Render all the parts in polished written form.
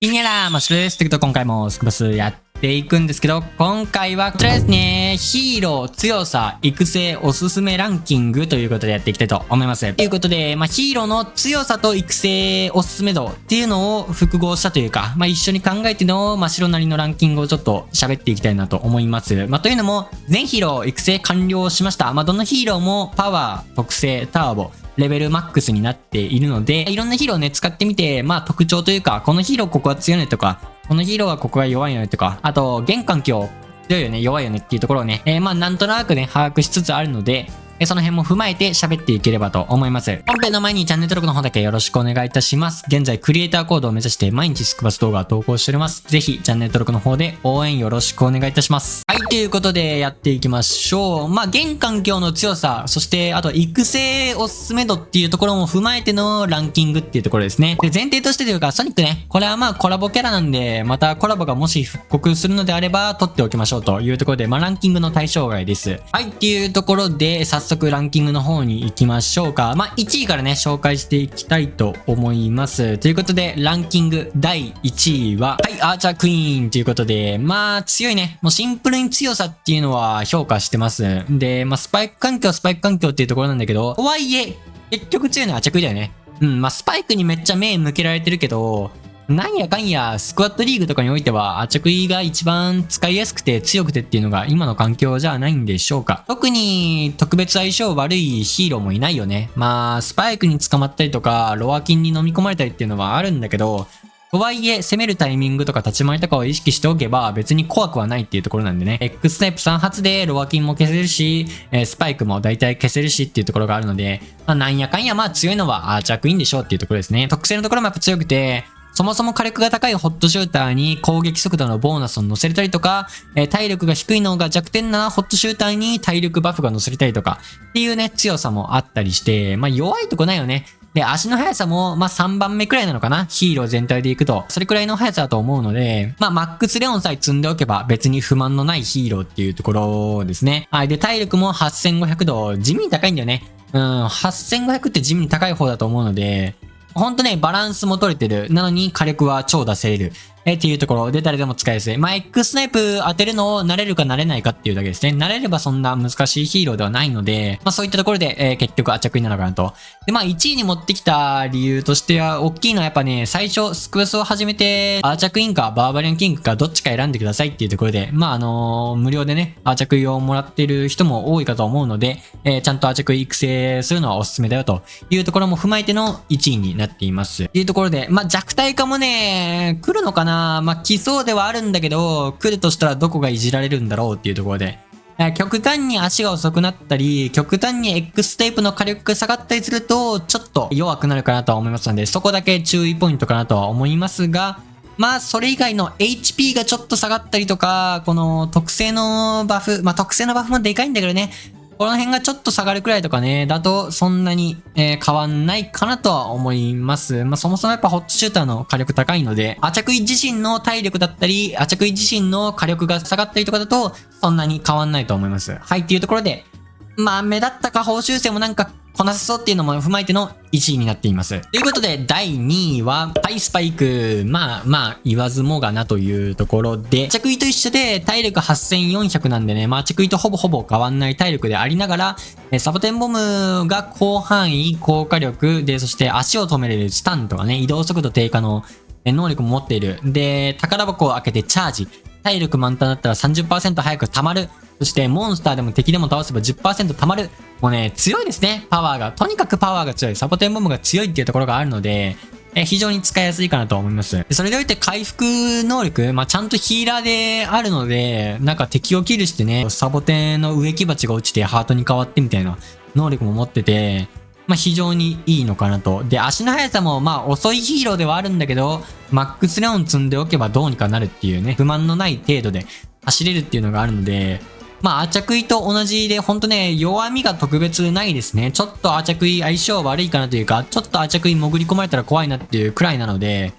いにゃら、マッシュです。ということで今回もスクバスやっていくんですけど、今回はこちらですね、ヒーロー強さ育成おすすめランキングということでやっていきたいと思います。ということで、ヒーローの強さと育成おすすめ度っていうのを複合したというか、一緒に考えての、白なりのランキングをちょっと喋っていきたいなと思います。というのも、全ヒーロー育成完了しました。どのヒーローもパワー、特性、ターボ、レベルマックスになっているので、いろんなヒーローをね、使ってみて、特徴というか、このヒーローここは強いねとか、このヒーローはここが弱いよねとか、あと、現環境強いよね、弱いよねっていうところをね、なんとなくね、把握しつつあるので、その辺も踏まえて喋っていければと思います。本編の前にチャンネル登録の方だけよろしくお願いいたします。現在クリエイターコードを目指して毎日スクバス動画を投稿しております。ぜひチャンネル登録の方で応援よろしくお願いいたします。はい、ということでやっていきましょう。現環境の強さ、そしてあと育成おすすめ度っていうところも踏まえてのランキングっていうところですね。で、前提としてというか、ソニックね、これはコラボキャラなんで、またコラボがもし復刻するのであれば取っておきましょうというところで、ランキングの対象外です。はい、っていうところで、早速ランキングの方に行きましょうか。1位からね、紹介していきたいと思います。ということで、ランキング第1位は、はい、アーチャークイーンということで、強いね。もうシンプルに強さっていうのは評価してます。で、スパイク環境っていうところなんだけど、とはいえ、結局強いのはアーチャークイーンだよね。スパイクにめっちゃ目向けられてるけど、なんやかんや、スクワットリーグとかにおいては、アチャクイが一番使いやすくて強くてっていうのが今の環境じゃないんでしょうか。特に特別相性悪いヒーローもいないよね。スパイクに捕まったりとか、ロアキンに飲み込まれたりっていうのはあるんだけど、とはいえ、攻めるタイミングとか立ち回りとかを意識しておけば別に怖くはないっていうところなんでね。X タイプ3発でロアキンも消せるし、スパイクも大体消せるしっていうところがあるので、なんやかんや強いのはアーチャークイーンでしょうっていうところですね。特性のところもやっぱ強くて、そもそも火力が高いホットシューターに攻撃速度のボーナスを乗せれたりとか、体力が低いのが弱点なホットシューターに体力バフが乗せれたりとかっていうね、強さもあったりして、弱いとこないよね。で、足の速さも、3番目くらいなのかな、ヒーロー全体でいくと。それくらいの速さだと思うので、マックスレオンさえ積んでおけば別に不満のないヒーローっていうところですね。はい。で、体力も8500度、地味に高いんだよね。8500って地味に高い方だと思うので、ほんとね、バランスも取れてる。なのに火力は超出せれる。っていうところで誰でも使いやすい。X スナイプ当てるのを慣れるか慣れないかっていうだけですね。慣れればそんな難しいヒーローではないので、そういったところで、結局アチャクになるのかなと。で、1位に持ってきた理由としては、大きいのはやっぱね、最初、スクエスを始めて、アーチャクインかバーバリアンキングかどっちか選んでくださいっていうところで、無料でね、アーチャクイをもらっている人も多いかと思うので、ちゃんとアーチャクイ育成するのはおすすめだよというところも踏まえての1位になっています。っていうところで、弱体化もね、来るのかな、来そうではあるんだけど、来るとしたらどこがいじられるんだろうっていうところで、極端に足が遅くなったり、極端に X テープの火力が下がったりすると、ちょっと弱くなるかなとは思いますので、そこだけ注意ポイントかなとは思いますが、それ以外の HP がちょっと下がったりとか、この特性のバフ、特性のバフもでかいんだけどね、この辺がちょっと下がるくらいとかね、だとそんなに、変わんないかなとは思います。そもそもやっぱホットシューターの火力高いので、アチャクイ自身の体力だったり、アチャクイ自身の火力が下がったりとかだと、そんなに変わんないと思います。はい、っていうところで、目立った下方修正もなんかこなせそうっていうのも踏まえての1位になっています。ということで、第2位は、ハイスパイク。言わずもがなというところで、着衣と一緒で体力8400なんでね、着衣とほぼ変わんない体力でありながら、サボテンボムが広範囲、高火力で、そして足を止めれるスタンとかね、移動速度低下の能力も持っている。で、宝箱を開けてチャージ。体力満タンだったら 30% 早く溜まる。そして、モンスターでも敵でも倒せば 10% 溜まる。もうね、強いですね、パワーが。とにかくパワーが強い。サボテンボムが強いっていうところがあるので、非常に使いやすいかなと思います。それでおいて回復能力、ちゃんとヒーラーであるので、なんか敵をキルしてね、サボテンの植木鉢が落ちてハートに変わってみたいな能力も持ってて、非常にいいのかなと。で、足の速さも遅いヒーローではあるんだけど、マックスレオン積んでおけばどうにかなるっていうね、不満のない程度で走れるっていうのがあるので、アーチャクイと同じで、ほんとね、弱みが特別ないですね。ちょっとアーチャクイ相性悪いかなというか、ちょっとアーチャクイ潜り込まれたら怖いなっていうくらいなので、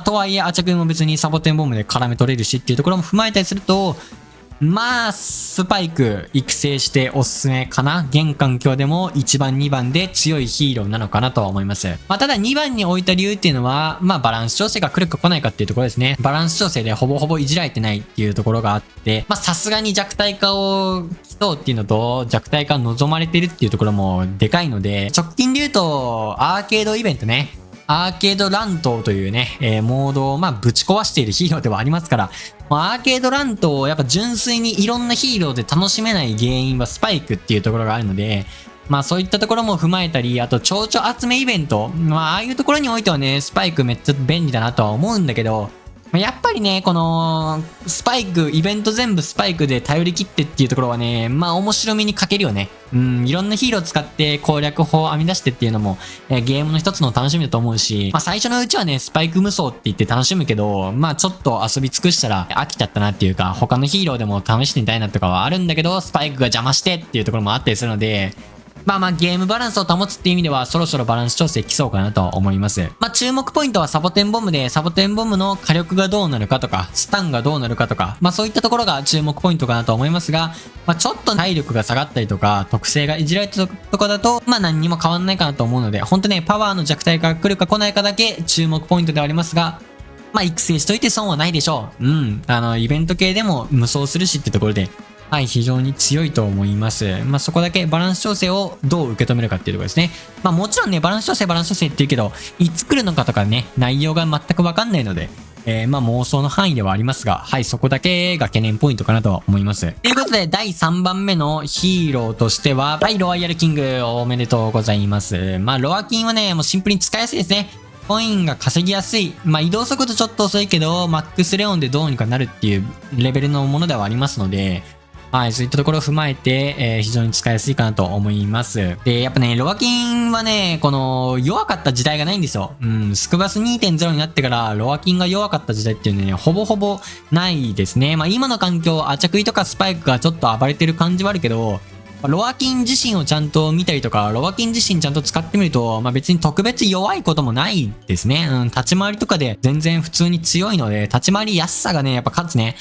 とはいえアーチャクイも別にサボテンボムで絡め取れるしっていうところも踏まえたりすると、まあ、スパイク育成しておすすめかな。現環境でも1番2番で強いヒーローなのかなとは思います。まあ、ただ2番に置いた理由っていうのは、まあバランス調整が来るか来ないかっていうところですね。バランス調整でほぼほぼいじられてないっていうところがあって、まあさすがに弱体化を競うっていうのと、弱体化望まれてるっていうところもでかいので、直近で言うと、アーケードイベントね。アーケード乱闘というね、モードをぶち壊しているヒーローではありますから、アーケード乱闘をやっぱ純粋にいろんなヒーローで楽しめない原因はスパイクっていうところがあるので、そういったところも踏まえたり、あと蝶々集めイベント、ああいうところにおいてはね、スパイクめっちゃ便利だなとは思うんだけど、やっぱりね、この、スパイク、イベント全部スパイクで頼り切ってっていうところはね、面白みに欠けるよね。いろんなヒーロー使って攻略法を編み出してっていうのも、ゲームの一つの楽しみだと思うし、最初のうちはね、スパイク無双って言って楽しむけど、ちょっと遊び尽くしたら飽きちゃったなっていうか、他のヒーローでも試してみたいなとかはあるんだけど、スパイクが邪魔してっていうところもあったりするので、ゲームバランスを保つっていう意味ではそろそろバランス調整きそうかなと思います。注目ポイントはサボテンボムで、サボテンボムの火力がどうなるかとか、スタンがどうなるかとか、そういったところが注目ポイントかなと思いますが、ちょっと体力が下がったりとか、特性がいじられたとかだと、何にも変わんないかなと思うので、ほんとね、パワーの弱体化が来るか来ないかだけ注目ポイントではありますが、育成しといて損はないでしょう。イベント系でも無双するしってところで、非常に強いと思います。そこだけバランス調整をどう受け止めるかっていうところですね。もちろんね、バランス調整って言うけど、いつ来るのかとかね、内容が全くわかんないので、妄想の範囲ではありますが、そこだけが懸念ポイントかなと思います。ということで、第3番目のヒーローとしては、ロワイヤルキングおめでとうございます。ロアキンはね、もうシンプルに使いやすいですね。コインが稼ぎやすい。移動速度ちょっと遅いけど、マックスレオンでどうにかなるっていうレベルのものではありますので、そういったところを踏まえて、非常に使いやすいかなと思います。で、やっぱね、ロアキンはね、この、弱かった時代がないんですよ。スクバス 2.0 になってから、ロアキンが弱かった時代っていうのはね、ほぼほぼないですね。今の環境、アチャクイとかスパイクがちょっと暴れてる感じはあるけど、ロアキン自身をちゃんと見たりとか、ロアキン自身ちゃんと使ってみると、別に特別弱いこともないですね。立ち回りとかで全然普通に強いので、立ち回りやすさがね、やっぱ勝つね。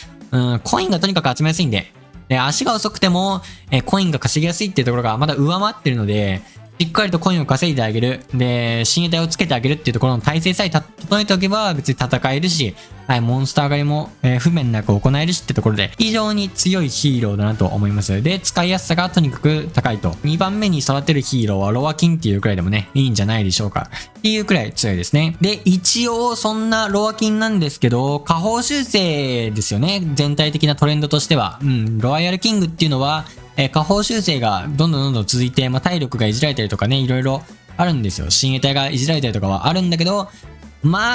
コインがとにかく集めやすいんで。で、足が遅くても、コインが稼ぎやすいっていうところがまだ上回ってるので、しっかりとコインを稼いであげる。で、親衛隊をつけてあげるっていうところの体制さえ整えておけば別に戦えるし、モンスター狩りも、不便なく行えるしってところで、非常に強いヒーローだなと思います。で、使いやすさがとにかく高いと。2番目に育てるヒーローはロアキンっていうくらいでもね、いいんじゃないでしょうか。っていうくらい強いですね。で、一応そんなロアキンなんですけど、下方修正ですよね。全体的なトレンドとしては。ロワイヤルキングっていうのは、下方修正がどんどん続いて、体力がいじられたりとかね、いろいろあるんですよ。親衛隊がいじられたりとかはあるんだけど、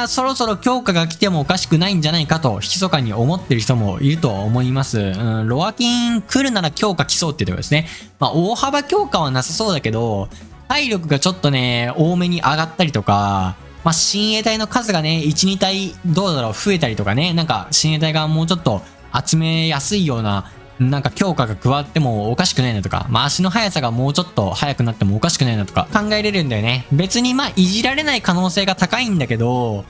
そろそろ強化が来てもおかしくないんじゃないかと、密かに思ってる人もいると思います。ロアキン来るなら強化来そうっていうところですね。大幅強化はなさそうだけど、体力がちょっとね、多めに上がったりとか、親衛隊の数がね、1、2体、どうだろう、増えたりとかね、親衛隊がもうちょっと集めやすいような、強化が加わってもおかしくないなとか、足の速さがもうちょっと速くなってもおかしくないなとか考えれるんだよね。別にいじられない可能性が高いんだけど、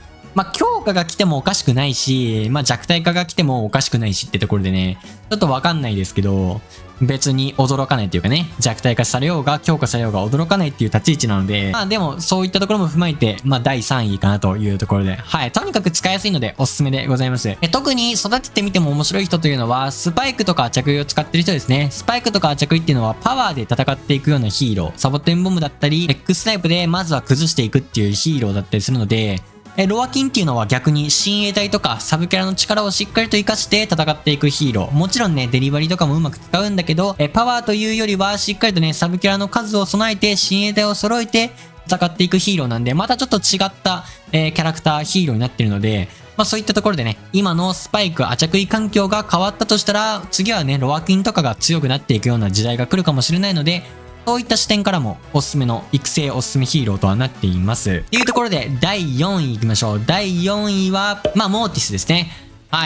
強化が来てもおかしくないし、弱体化が来てもおかしくないしってところでね、ちょっとわかんないですけど、別に驚かないっていうかね、弱体化されようが強化されようが驚かないっていう立ち位置なので、でもそういったところも踏まえて、第3位かなというところで、とにかく使いやすいのでおすすめでございます。特に育ててみても面白い人というのは、スパイクとかアチャクイを使ってる人ですね。スパイクとかアチャクイっていうのはパワーで戦っていくようなヒーロー、サボテンボムだったり、X タイプでまずは崩していくっていうヒーローだったりするので、ロアキンっていうのは逆に親衛隊とかサブキャラの力をしっかりと活かして戦っていくヒーロー。もちろんね、デリバリーとかもうまく使うんだけど、パワーというよりはしっかりとね、サブキャラの数を備えて親衛隊を揃えて戦っていくヒーローなんで、またちょっと違った、キャラクター、ヒーローになってるので、そういったところでね、今のスパイク、アチャクイ環境が変わったとしたら、次はね、ロアキンとかが強くなっていくような時代が来るかもしれないので、そういった視点からもおすすめの育成おすすめヒーローとはなっています。というところで第4位いきましょう。第4位は、モーティスですね。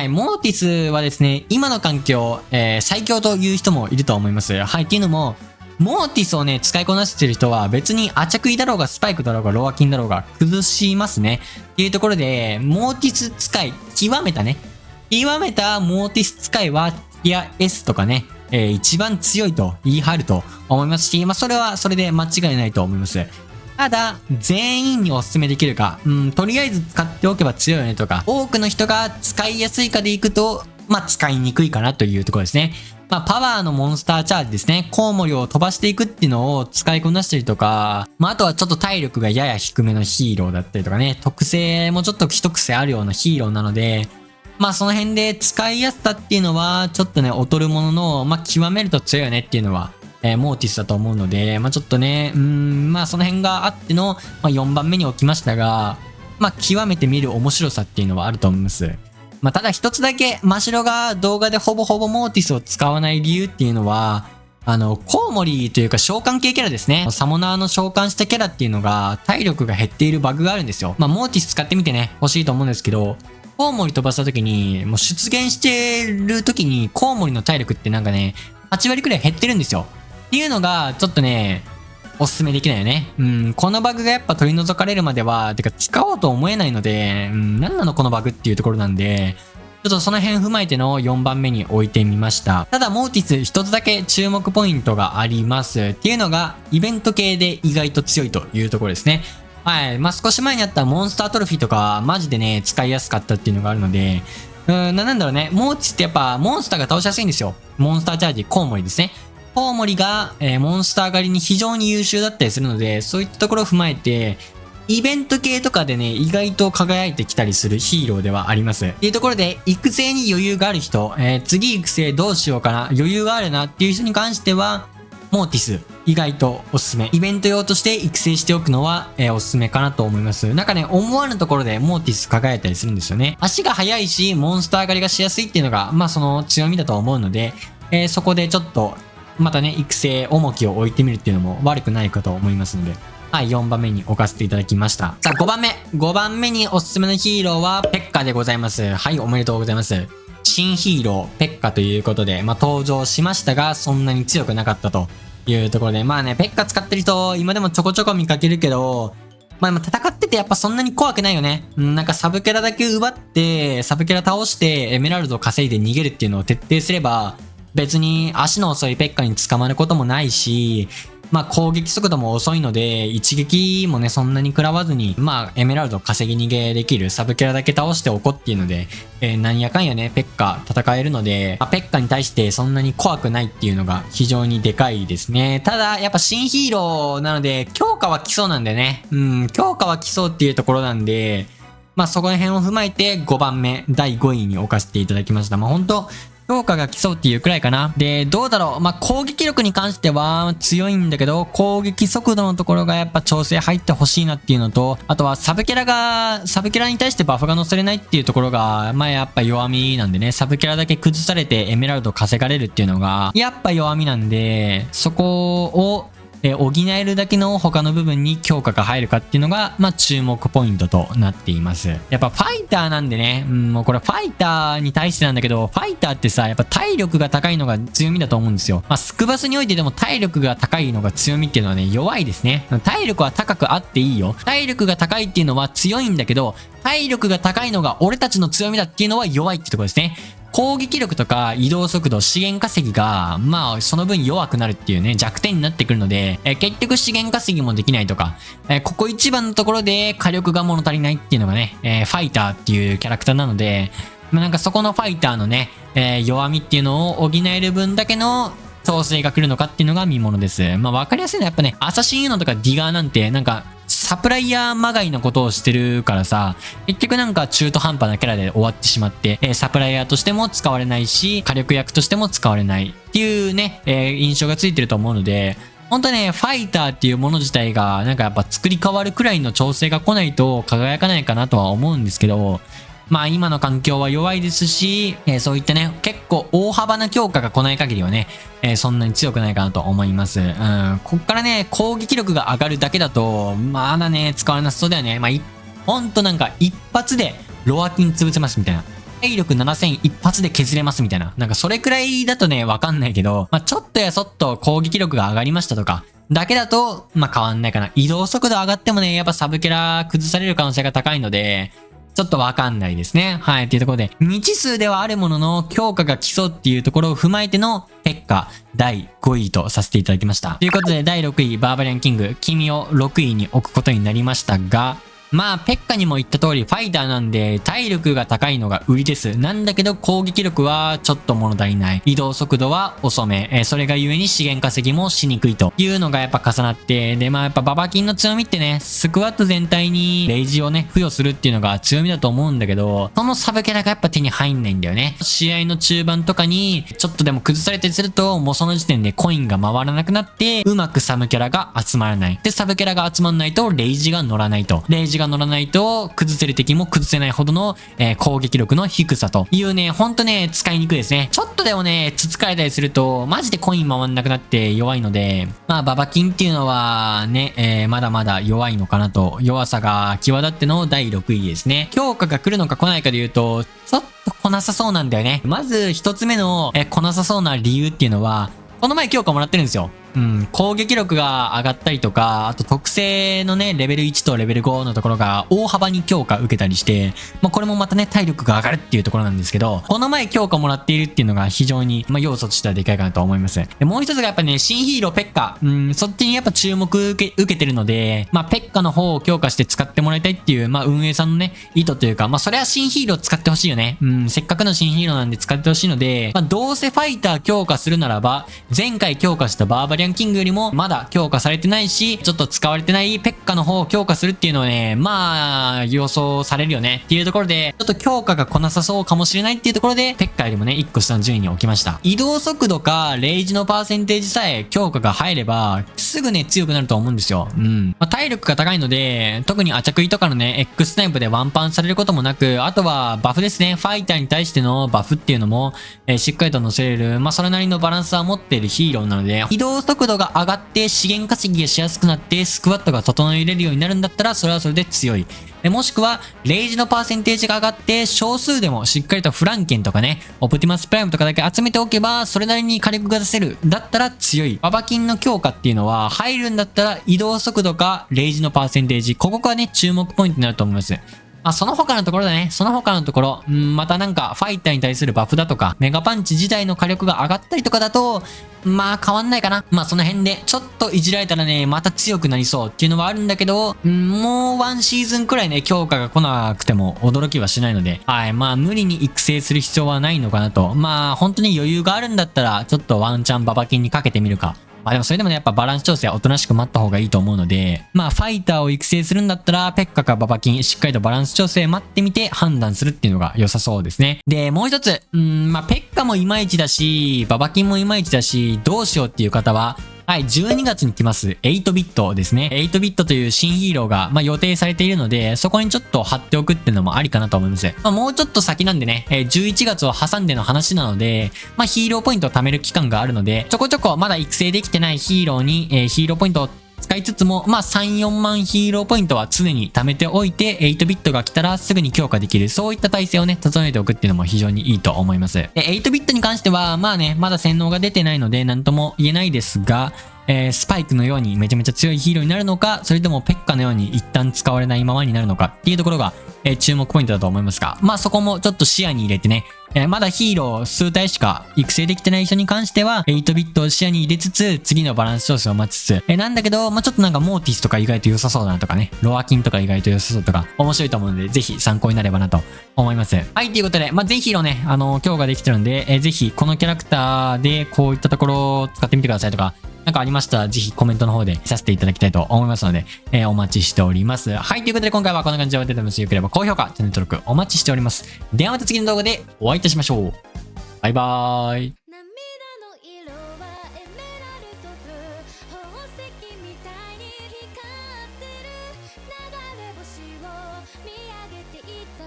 モーティスはですね、今の環境、最強という人もいると思います。っていうのも、モーティスをね、使いこなしてる人は別にアチャクイだろうがスパイクだろうがロアキンだろうが崩しますね。っていうところで、モーティス使い、極めたモーティス使いはいや S とかね、一番強いと言い張ると思いますし、それはそれで間違いないと思います。ただ、全員にお勧めできるか、とりあえず使っておけば強いよねとか、多くの人が使いやすいかでいくと、使いにくいかなというところですね。パワーのモンスターチャージですね。コウモリを飛ばしていくっていうのを使いこなしたりとか、あとはちょっと体力がやや低めのヒーローだったりとかね、特性もちょっと一癖あるようなヒーローなので、その辺で使いやすさっていうのは、ちょっとね、劣るものの、極めると強いよねっていうのは、モーティスだと思うので、ちょっとね、その辺があっての、4番目に置きましたが、極めて見る面白さっていうのはあると思います。ただ一つだけ、マシロが動画でほぼほぼモーティスを使わない理由っていうのは、コウモリというか召喚系キャラですね。サモナーの召喚したキャラっていうのが、体力が減っているバグがあるんですよ。モーティス使ってみてね、欲しいと思うんですけど、コウモリ飛ばした時に、もう出現してる時に、コウモリの体力ってなんかね、8割くらい減ってるんですよ。っていうのが、ちょっとね、おすすめできないよね。このバグがやっぱ取り除かれるまでは、てか使おうと思えないので、何なのこのバグっていうところなんで、ちょっとその辺踏まえての4番目に置いてみました。ただ、モーティス一つだけ注目ポイントがあります。っていうのが、イベント系で意外と強いというところですね。はい。少し前にあったモンスタートロフィーとか、マジでね、使いやすかったっていうのがあるので、なんだろうね。モーティスってやっぱ、モンスターが倒しやすいんですよ。モンスターチャージ、コウモリですね。コウモリが、モンスター狩りに非常に優秀だったりするので、そういったところを踏まえて、イベント系とかでね、意外と輝いてきたりするヒーローではあります。っていうところで、育成に余裕がある人、次育成どうしようかな、余裕があるなっていう人に関しては、モーティス、意外とおすすめ。イベント用として育成しておくのは、おすすめかなと思います。なんかね、思わぬところでモーティス輝いたりするんですよね。足が速いし、モンスター狩りがしやすいっていうのが、その強みだと思うので、そこでちょっと、またね、育成、重きを置いてみるっていうのも悪くないかと思いますので、はい、4番目に置かせていただきました。さあ、5番目。5番目におすすめのヒーローは、ペッカでございます。はい、おめでとうございます。新ヒーロー、ペッカということで、登場しましたが、そんなに強くなかったというところで、ペッカ使ってる人、今でもちょこちょこ見かけるけど、戦っててやっぱそんなに怖くないよね。なんかサブキャラだけ奪って、サブキャラ倒して、エメラルド稼いで逃げるっていうのを徹底すれば、別に足の遅いペッカに捕まることもないし、攻撃速度も遅いので、一撃もね、そんなに食らわずに、エメラルド稼ぎ逃げできるサブキャラだけ倒しておこうっていうので、なんやかんやね、ペッカ戦えるので、ペッカに対してそんなに怖くないっていうのが非常にでかいですね。ただ、やっぱ新ヒーローなので、強化は来そうなんでね。強化は来そうっていうところなんで、そこら辺を踏まえて5番目、第5位に置かせていただきました。本当強化が来そうっていうくらいかな。で、どうだろう。攻撃力に関しては強いんだけど、攻撃速度のところがやっぱ調整入ってほしいなっていうのと、あとはサブキャラに対してバフが乗せれないっていうところが、やっぱ弱みなんでね、サブキャラだけ崩されてエメラルド稼がれるっていうのが、やっぱ弱みなんで、そこを、補えるだけの他の部分に強化が入るかっていうのが、注目ポイントとなっています。やっぱファイターなんでね、もうこれファイターに対してなんだけど、ファイターってさ、やっぱ体力が高いのが強みだと思うんですよ。スクバスにおいてでも体力が高いのが強みっていうのはね、弱いですね。体力は高くあっていいよ。体力が高いっていうのは強いんだけど、体力が高いのが俺たちの強みだっていうのは弱いってところですね。攻撃力とか移動速度、資源稼ぎが、その分弱くなるっていうね、弱点になってくるので、結局資源稼ぎもできないとか、ここ一番のところで火力が物足りないっていうのがね、ファイターっていうキャラクターなので、なんかそこのファイターのね、弱みっていうのを補える分だけの調整が来るのかっていうのが見ものです。わかりやすいのはやっぱね、アサシンユーノとかディガーなんて、なんか、サプライヤーまがいのことをしてるからさ、結局なんか中途半端なキャラで終わってしまって、サプライヤーとしても使われないし、火力役としても使われないっていうね、印象がついてると思うので、本当ね、ファイターっていうもの自体が、なんかやっぱ作り変わるくらいの調整が来ないと輝かないかなとは思うんですけど、今の環境は弱いですし、そういったね、結構大幅な強化が来ない限りはね、そんなに強くないかなと思います。こっからね、攻撃力が上がるだけだと、まだね、使われなさそうだよね。ほんとなんか一発でロアキン潰せますみたいな。体力7000一発で削れますみたいな。なんかそれくらいだとね、わかんないけど、ちょっとやそっと攻撃力が上がりましたとか、だけだと、変わんないかな。移動速度上がってもね、やっぱサブキャラ崩される可能性が高いので、ちょっとわかんないですね。はい。というところで、未知数ではあるものの、強化が基礎っていうところを踏まえての、ペッカ第5位とさせていただきました。ということで、第6位、バーバリアンキング、君を6位に置くことになりましたが、まあ、ペッカにも言った通り、ファイターなんで、体力が高いのが売りです。なんだけど、攻撃力はちょっと物足りない。移動速度は遅め。それが故に資源稼ぎもしにくいというのがやっぱ重なって、で、まあやっぱババキンの強みってね、スクワット全体にレイジをね、付与するっていうのが強みだと思うんだけど、そのサブキャラがやっぱ手に入んないんだよね。試合の中盤とかに、ちょっとでも崩されたりすると、もうその時点でコインが回らなくなって、うまくサブキャラが集まらない。で、サブキャラが集まらないと、レイジが乗らないと。レイジが乗らないと、崩せる敵も崩せないほどの、攻撃力の低さというね、ほんとね、使いにくいですね。ちょっとでもね、つつかれたりすると、マジでコイン回んなくなって弱いので、まあ、ババキンっていうのはね、まだまだ弱いのかなと、弱さが際立っての第6位ですね。強化が来るのか来ないかで言うと、ちょっと来なさそうなんだよね。まず一つ目の、来なさそうな理由っていうのは、この前強化もらってるんですよ。うん、攻撃力が上がったりとか、あと特性のね、レベル1とレベル5のところが大幅に強化受けたりして、まあこれもまたね、体力が上がるっていうところなんですけど、この前強化もらっているっていうのが非常に、まあ要素としてはでかいかなと思います。で、もう一つがやっぱね、新ヒーローペッカ。そっちにやっぱ注目受けてるので、まあペッカの方を強化して使ってもらいたいっていう、まあ運営さんのね、意図というか、まあそれは新ヒーロー使ってほしいよね。せっかくの新ヒーローなんで使ってほしいので、まあどうせファイター強化するならば、前回強化したバーバリアンキングよりも、まだ強化されてないし、ちょっと使われてないペッカの方を強化するっていうのはね、まあ、予想されるよねっていうところで、ちょっと強化が来なさそうかもしれないっていうところで、ペッカよりもね、1個下の順位に置きました。移動速度か、レイジのパーセンテージさえ強化が入れば、すぐね、強くなると思うんですよ。まあ、体力が高いので、特にアチャクイとかのね、X タイプでワンパンされることもなく、あとはバフですね。ファイターに対してのバフっていうのも、しっかりと乗せれる、まあ、それなりのバランスは持っているヒーローなので、移動速度が上がって、資源稼ぎがしやすくなってスクワットが整えれるようになるんだったらそれはそれで強い。もしくは、レイジのパーセンテージが上がって、少数でもしっかりとフランケンとかね、オプティマスプライムとかだけ集めておけば、それなりに火力が出せる。だったら強い。ババキンの強化っていうのは、入るんだったら移動速度か、レイジのパーセンテージ。ここがね、注目ポイントになると思います。まあ、その他のところだね。その他のところ、またなんか、ファイターに対するバフだとか、メガパンチ自体の火力が上がったりとかだと、まあ変わんないかな。まあその辺で、ちょっといじられたらね、また強くなりそうっていうのはあるんだけど、もうワンシーズンくらいね、強化が来なくても驚きはしないので、はい、まあ無理に育成する必要はないのかなと。まあ本当に余裕があるんだったら、ちょっとワンチャンババキンにかけてみるか。まあでもそれでもね、やっぱバランス調整はおとなしく待った方がいいと思うので、まあファイターを育成するんだったら、ペッカかババキン、しっかりとバランス調整待ってみて判断するっていうのが良さそうですね。で、もう一つ、まあペッカもいまいちだし、ババキンもいまいちだし、どうしようっていう方は、はい、12月に来ます8ビットですね。8ビットという新ヒーローが、まあ、予定されているので、そこにちょっと貼っておくっていうのもありかなと思います。まあ、もうちょっと先なんでね、11月を挟んでの話なので、まあ、ヒーローポイントを貯める期間があるので、ちょこちょこまだ育成できてないヒーローに、ヒーローポイントを使いつつも、まあ3、4万ヒーローポイントは常に貯めておいて、8ビットが来たらすぐに強化できる、そういった体制をね、整えておくっていうのも非常にいいと思います。で、8ビットに関しては、まあね、まだ洗脳が出てないので、なんとも言えないですが、スパイクのようにめちゃめちゃ強いヒーローになるのか、それともペッカのように一旦使われないままになるのかっていうところが、注目ポイントだと思いますが、まあそこもちょっと視野に入れてね、まだヒーロー数体しか育成できてない人に関しては、8ビットを視野に入れつつ、次のバランス調整を待ちつつ、なんだけど、まあちょっとなんかモーティスとか意外と良さそうだなとかね、ロアキンとか意外と良さそうとか、面白いと思うので、ぜひ参考になればなと思います。はい、ということで、まあ全ヒーローね、強化できてるんで、ぜひこのキャラクターでこういったところを使ってみてくださいとか、なんかありましたら、ぜひコメントの方でさせていただきたいと思いますので、お待ちしております。はい。ということで今回はこんな感じで終わっております。よければ高評価、チャンネル登録お待ちしております。ではまた次の動画でお会いいたしましょう。バイバーイ。涙の色はエメラルドブルー宝石みたいに光ってる流れ星を見上げていた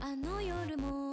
あの夜も